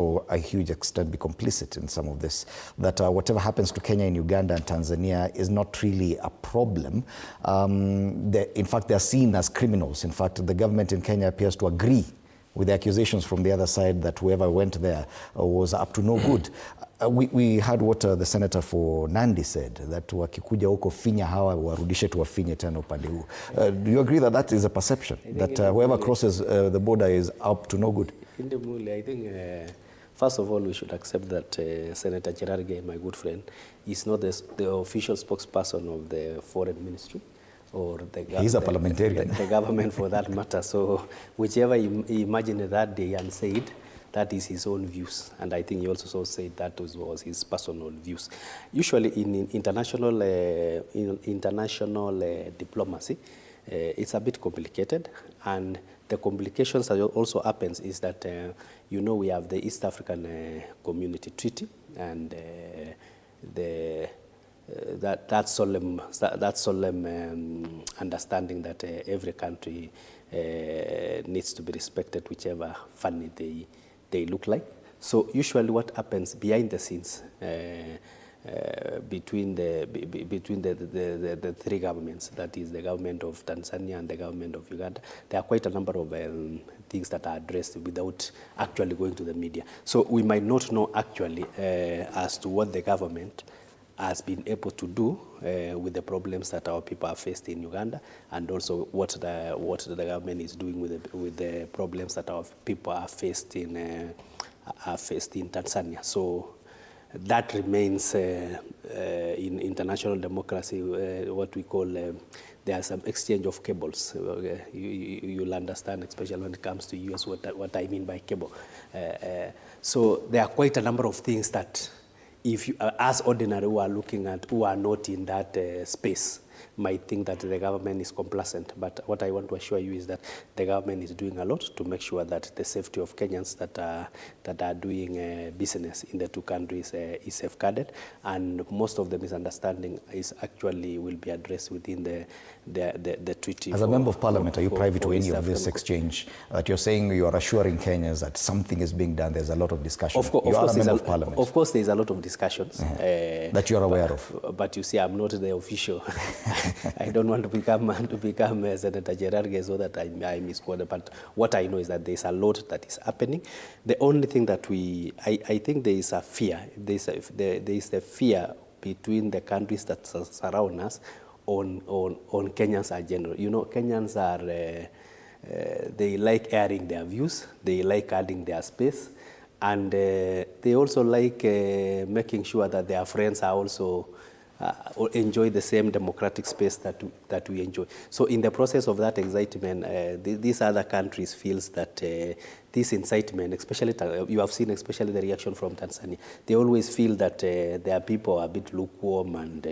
to a huge extent be complicit in some of this, that whatever happens to Kenya and Uganda and Tanzania is not really a problem. In fact, they're seen as criminals. In fact, the government in Kenya appears to agree with the accusations from the other side that whoever went there was up to no good. We heard what the senator for Nandi said, that wakikuja huko finya hawa warudishe tuwafinye tena upande huu. Do you agree that that is a perception, that whoever crosses the border is up to no good? I think first of all we should accept that Senator Cherargei, my good friend, is not the official spokesperson of the foreign ministry, or he's a parliamentarian. The government for that matter. So whichever he imagined that day and said, that is his own views. And I think he also said that was his personal views. Usually in international diplomacy, it's a bit complicated. And the complications that also happens is that, you know, we have the East African Community Treaty, and that solemn understanding that every country needs to be respected, whichever family they look like. So usually what happens behind the scenes between the three governments, that is the government of Tanzania and the government of Uganda, there are quite a number of things that are addressed without actually going to the media. So we might not know actually as to what the government has been able to do with the problems that our people are faced in Uganda, and also what the government is doing with the problems that our people are faced in Tanzania. So that remains in international democracy what we call there are some exchange of cables. You'll understand, especially when it comes to US, what I mean by cable. So there are quite a number of things that, if you, as ordinary who are looking at, who are not in that space, might think that the government is complacent. But what I want to assure you is that the government is doing a lot to make sure that the safety of Kenyans that are doing business in the two countries is safeguarded, and most of the misunderstanding will be addressed within the treaty. As a member of parliament, are you privy to any of this exchange? That you're saying you are assuring Kenyans that something is being done. There's a lot of discussion. Of course, of course, there's a lot of discussions that you're aware of. But you see, I'm not the official. I don't want to become Senator Cherargei so that I misquote. But what I know is that there's a lot that is happening. The only thing that I think there is a fear. There is a fear between the countries that surround us on Kenyans in general. You know, Kenyans are they like airing their views. They like adding their space, and they also like making sure that their friends are also enjoy the same democratic space that we enjoy. So in the process of that incitement, these other countries feels that this incitement, especially you have seen, especially the reaction from Tanzania, they always feel that their people are a bit lukewarm, and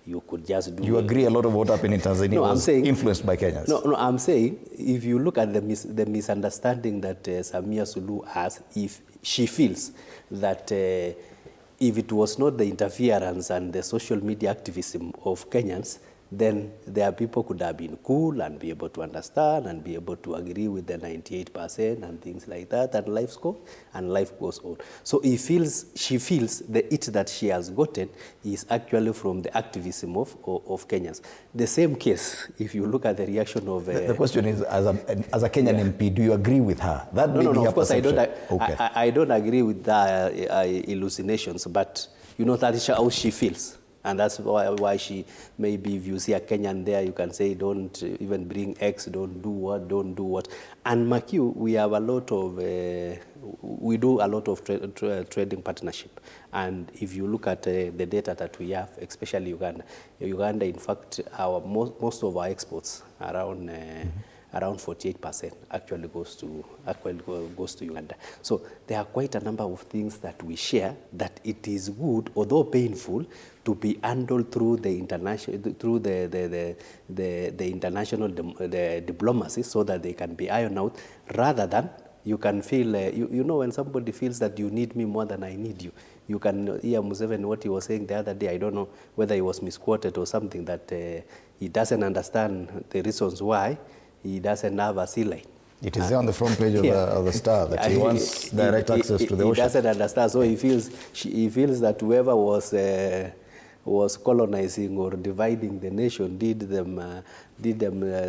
you could just do. You agree a lot of what happened in Tanzania was influenced by Kenyans? No, I'm saying if you look at the misunderstanding that Samia Suluhu has, if she feels that if it was not the interference and the social media activism of Kenyans, then their people could have been cool and be able to understand and be able to agree with the 98% and things like that, and life goes on. So she feels the hit that she has gotten is actually from the activism of Kenyans. The same case, if you look at the reaction of... the question is, as a Kenyan MP, do you agree with her? That no, of course I don't. I don't agree with the hallucinations, but you know, that is how she feels. And that's why she, maybe if you see a Kenyan there, you can say, don't even bring X, don't do what. And Makiu, we have a lot of, we do a lot of trading partnership. And if you look at the data that we have, especially Uganda, in fact, most of our exports, around 48% actually goes to Uganda. So there are quite a number of things that we share that it is good, although painful, to be handled through the international diplomacy, so that they can be ironed out, rather than you can feel you know, when somebody feels that you need me more than I need you. You can hear Museveni, what he was saying the other day. I don't know whether he was misquoted or something, that he doesn't understand the reasons why he doesn't have a sea line. It is there on the front page of, the Star that he wants direct access to the ocean. He doesn't understand, so he feels that whoever was colonizing or dividing the nation did them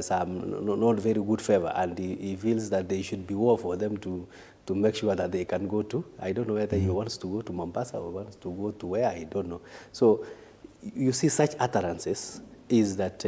some not very good favor, and he feels that there should be war for them to make sure that they can go to. I don't know whether he wants to go to Mombasa or wants to go to where, I don't know. So you see, such utterances is that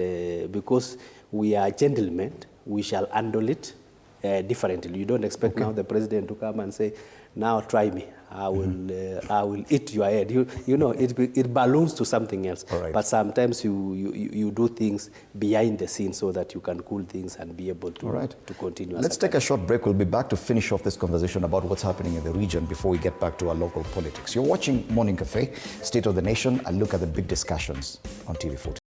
because we are gentlemen, we shall handle it differently. You don't expect now the president to come and say, now try me, I will eat your head. You know, it balloons to something else. Right. But sometimes you do things behind the scenes so that you can cool things and be able to, to continue. Let's take a short break. We'll be back to finish off this conversation about what's happening in the region before we get back to our local politics. You're watching Morning Cafe, State of the Nation, and look at the big discussions on TV14.